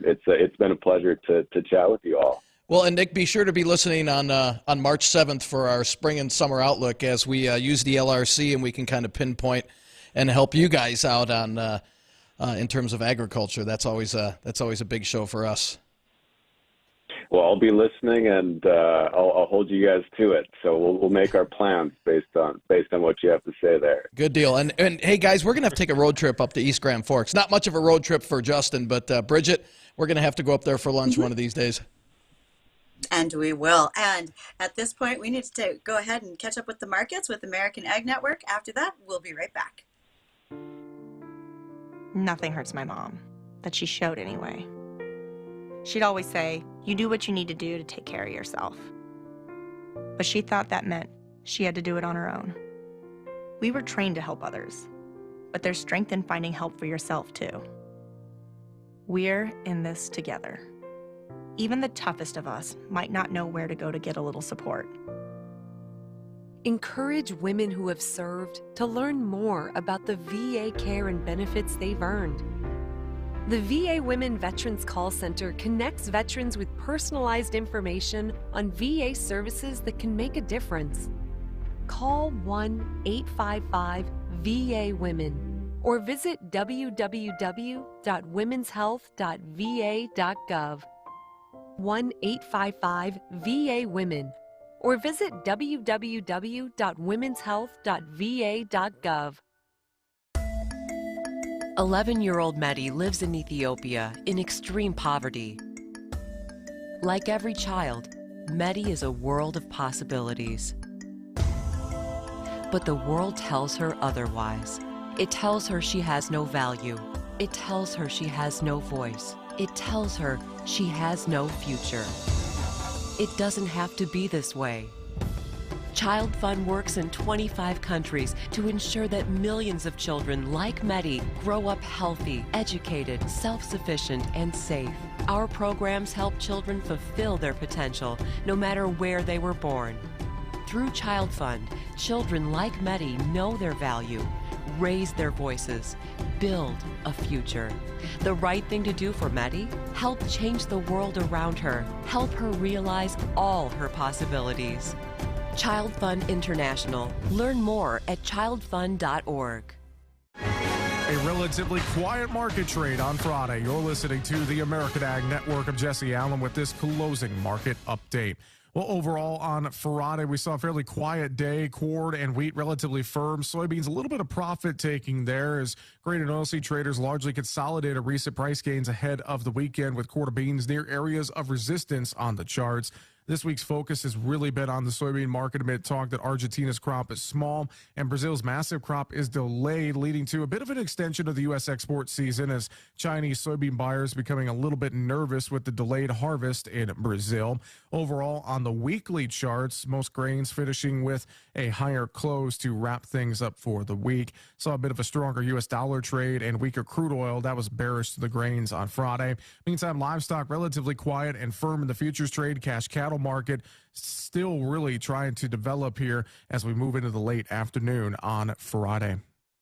it's been a pleasure to chat with you all. Well, and Nick, be sure to be listening on March 7th for our spring and summer outlook as we use the LRC, and we can kind of pinpoint and help you guys out on in terms of agriculture. That's always a big show for us. Well, I'll be listening, and I'll hold you guys to it. So we'll make our plans based on what you have to say there. Good deal. And hey, guys, we're gonna have to take a road trip up to East Grand Forks. Not much of a road trip for Justin, but Bridgette, we're gonna have to go up there for lunch one of these days. And we will. And at this point, we need to go ahead and catch up with the markets with American Ag Network. After that, we'll be right back. Nothing hurts my mom, but she showed anyway. She'd always say, you do what you need to do to take care of yourself. But she thought that meant she had to do it on her own. We were trained to help others, but there's strength in finding help for yourself too. We're in this together. Even the toughest of us might not know where to go to get a little support. Encourage women who have served to learn more about the VA care and benefits they've earned. The VA Women Veterans Call Center connects veterans with personalized information on VA services that can make a difference. Call 1-855-VA-WOMEN or visit www.womenshealth.va.gov. 1-855-VA-WOMEN or visit www.womenshealth.va.gov. 11-year-old Mehdi lives in Ethiopia in extreme poverty. Like every child, Mehdi is a world of possibilities. But the world tells her otherwise. It tells her she has no value. It tells her she has no voice. It tells her she has no future. It doesn't have to be this way. Child Fund works in 25 countries to ensure that millions of children like Medi grow up healthy, educated, self-sufficient, and safe. Our programs help children fulfill their potential, no matter where they were born. Through Child Fund, children like Medi know their value, raise their voices, build a future. The right thing to do for Medi? Help change the world around her. Help her realize all her possibilities. Child Fund International. Learn more at childfund.org. A relatively quiet market trade on Friday. You're listening to the American Ag Network. I'm Jesse Allen with this closing market update. Well, overall on Friday, we saw a fairly quiet day. Corn and wheat relatively firm. Soybeans, a little bit of profit taking there as grain and oilseed traders largely consolidated recent price gains ahead of the weekend with quarter beans near areas of resistance on the charts. This week's focus has really been on the soybean market amid talk that Argentina's crop is small and Brazil's massive crop is delayed, leading to a bit of an extension of the U.S. export season as Chinese soybean buyers becoming a little bit nervous with the delayed harvest in Brazil. Overall, on the weekly charts, most grains finishing with a higher close to wrap things up for the week. Saw a bit of a stronger U.S. dollar trade and weaker crude oil. That was bearish to the grains on Friday. Meantime, livestock relatively quiet and firm in the futures trade. Cash cattle market still really trying to develop here as we move into the late afternoon on Friday.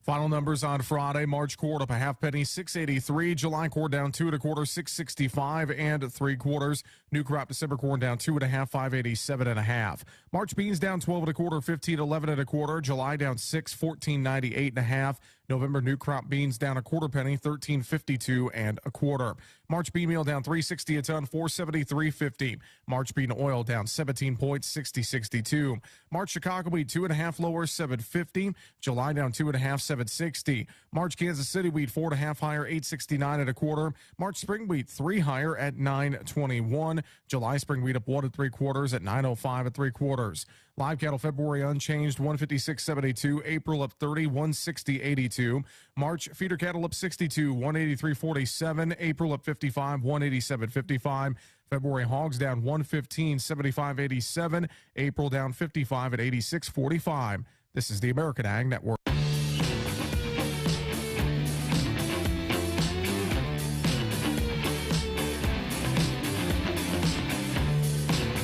Final numbers on Friday. March quart up a half penny, 6.83. July quart down 2 1/4, 6.65 and 3/4. New crop December corn down 2 1/2, 5.87 1/2. March beans down 12 1/4, 15.11 1/4. July down 6, 14.98 1/2. November new crop beans down a quarter penny, 13.52 1/4. March bean meal down 3.60 a ton, 4.73.50. March bean oil down 17 points, 60.62. March Chicago wheat 2 1/2 lower, 7.50. July down 2 1/2, 7.60. March Kansas City wheat 4 1/2 higher, 8.69 1/4. March spring wheat 3 higher at 9.21. July spring wheat up 1 3/4 at 9.05 3/4. Live cattle February unchanged, 156.72. April up 30, 160.82. March feeder cattle up 62, 183.47. April up 55, 187.55. February hogs down 115, 75.87. April down 55 at 86.45. This is the American Ag Network.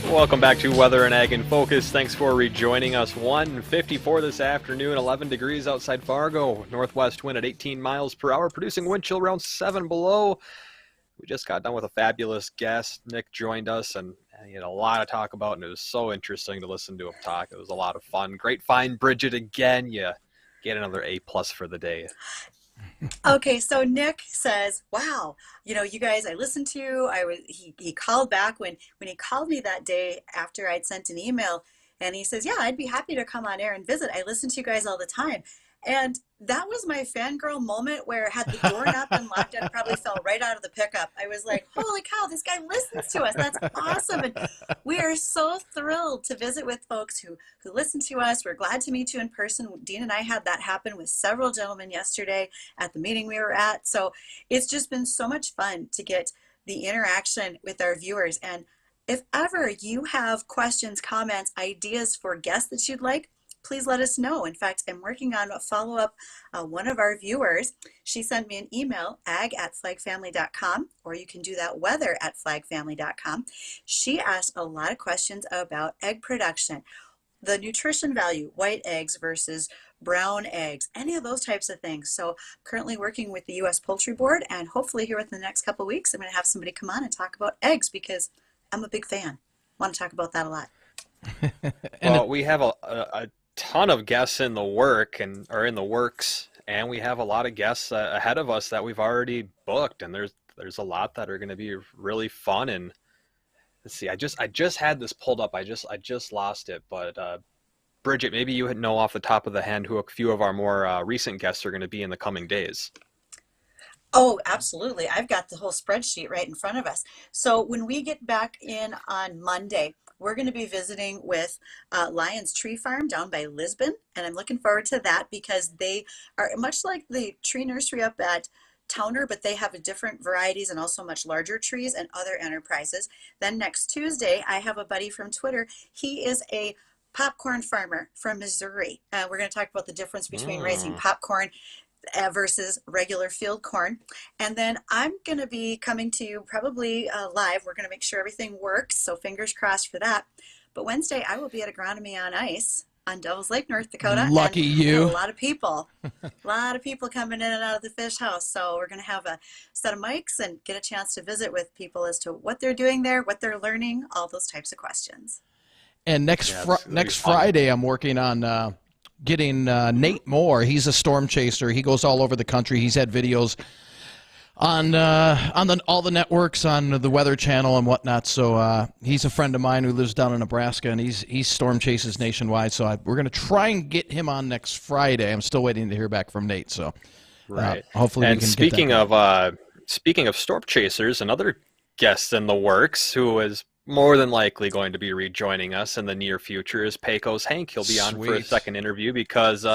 Welcome back to Weather and Ag in Focus. Thanks for rejoining us. 1:54 this afternoon, 11 degrees outside Fargo. Northwest wind at 18 miles per hour, producing wind chill around 7 below. We just got done with a fabulous guest. Nick joined us, and he had a lot to talk about, and it was so interesting to listen to him talk. It was a lot of fun. Great find, Bridgette, again. You get another A+ for the day. Okay, so Nick says, wow, you guys, I listened to, he called back when he called me that day after I'd sent an email, and he says, yeah, I'd be happy to come on air and visit. I listen to you guys all the time. And that was my fangirl moment where had the door not been locked, I probably fell right out of the pickup. I was like, holy cow, this guy listens to us. That's awesome. And we are so thrilled to visit with folks who listen to us. We're glad to meet you in person. Dean and I had that happen with several gentlemen yesterday at the meeting we were at. So it's just been so much fun to get the interaction with our viewers. And if ever you have questions, comments, ideas for guests that you'd like, please let us know. In fact, I'm working on a follow-up. One of our viewers, she sent me an email, ag@flagfamily.com, or you can do that, weather@flagfamily.com. She asked a lot of questions about egg production, the nutrition value, white eggs versus brown eggs, any of those types of things. So currently working with the U.S. Poultry Board, and hopefully here within the next couple of weeks, I'm going to have somebody come on and talk about eggs because I'm a big fan. Want to talk about that a lot. Well, we have a ton of guests in the works, and we have a lot of guests ahead of us that we've already booked, and there's a lot that are going to be really fun. And let's see, I just had this pulled up. I just lost it, but Bridgette, maybe you know off the top of the head who a few of our more recent guests are going to be in the coming days. Oh, absolutely. I've got the whole spreadsheet right in front of us. So when we get back in on Monday, we're going to be visiting with Lyons Tree Farm down by Lisbon, and I'm looking forward to that because they are much like the tree nursery up at Towner, but they have different varieties and also much larger trees and other enterprises. Then next Tuesday, I have a buddy from Twitter. He is a popcorn farmer from Missouri. We're going to talk about the difference between raising popcorn versus regular field corn. And then I'm going to be coming to you probably live. We're going to make sure everything works, so fingers crossed for that. But Wednesday, I will be at Agronomy on Ice on Devils Lake, North Dakota. Lucky you. And a lot of people. A lot of people coming in and out of the fish house. So we're going to have a set of mics and get a chance to visit with people as to what they're doing there, what they're learning, all those types of questions. And next Friday, I'm working on getting Nate Moore. He's a storm chaser. He goes all over the country. He's had videos on all the networks, on the Weather Channel and whatnot. So he's a friend of mine who lives down in Nebraska, and he storm chases nationwide. So we're going to try and get him on next Friday. I'm still waiting to hear back from Nate. So hopefully and we can speaking get that. Speaking of storm chasers, another guest in the works who is more than likely going to be rejoining us in the near future is Pecos Hank. He'll be on for a second interview because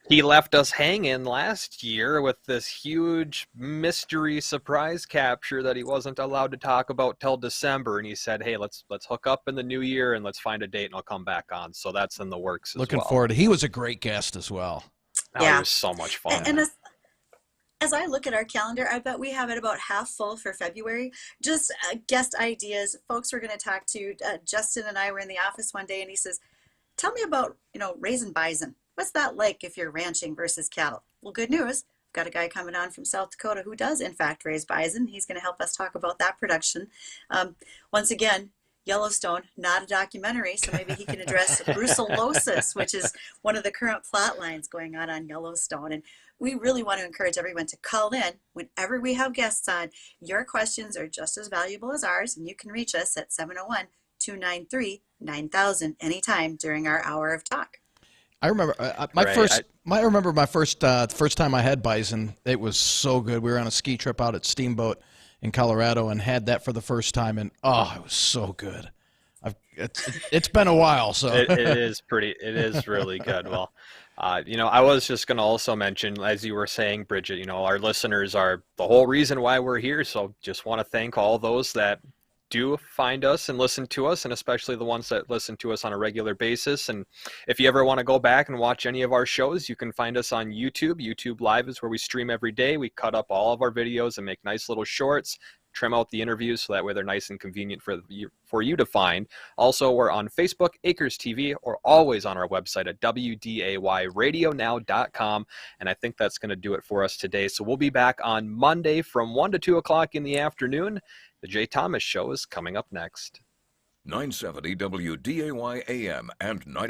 he left us hanging last year with this huge mystery surprise capture that he wasn't allowed to talk about till December. And he said, hey, let's hook up in the new year and let's find a date and I'll come back on. So that's in the works as well. Looking forward to it. He was a great guest as well. It was so much fun. And as I look at our calendar, I bet we have it about half full for February. Just guest ideas, folks we're going to talk to. Justin and I were in the office one day and he says, tell me about, raising bison. What's that like if you're ranching versus cattle? Well, good news. I've got a guy coming on from South Dakota who does, in fact, raise bison. He's going to help us talk about that production. Once again, Yellowstone, not a documentary, so maybe he can address brucellosis, which is one of the current plot lines going on Yellowstone. And we really want to encourage everyone to call in whenever we have guests on. Your questions are just as valuable as ours, and you can reach us at 701-293-9000 anytime during our hour of talk. I remember my first time I had bison. It was so good. We were on a ski trip out at Steamboat in Colorado and had that for the first time, and it was so good. It's been a while, so it is really good. Well, I was just going to also mention, as you were saying, Bridgette, our listeners are the whole reason why we're here. So just want to thank all those that do find us and listen to us, and especially the ones that listen to us on a regular basis. And if you ever want to go back and watch any of our shows, you can find us on YouTube. YouTube Live is where we stream every day. We cut up all of our videos and make nice little shorts, trim out the interviews so that way they're nice and convenient for you to find. Also, we're on Facebook, Acres TV, or always on our website at WDAYradionow.com. And I think that's going to do it for us today. So we'll be back on Monday from 1 to 2 o'clock in the afternoon. The Jay Thomas Show is coming up next. 970 WDAY AM and 90.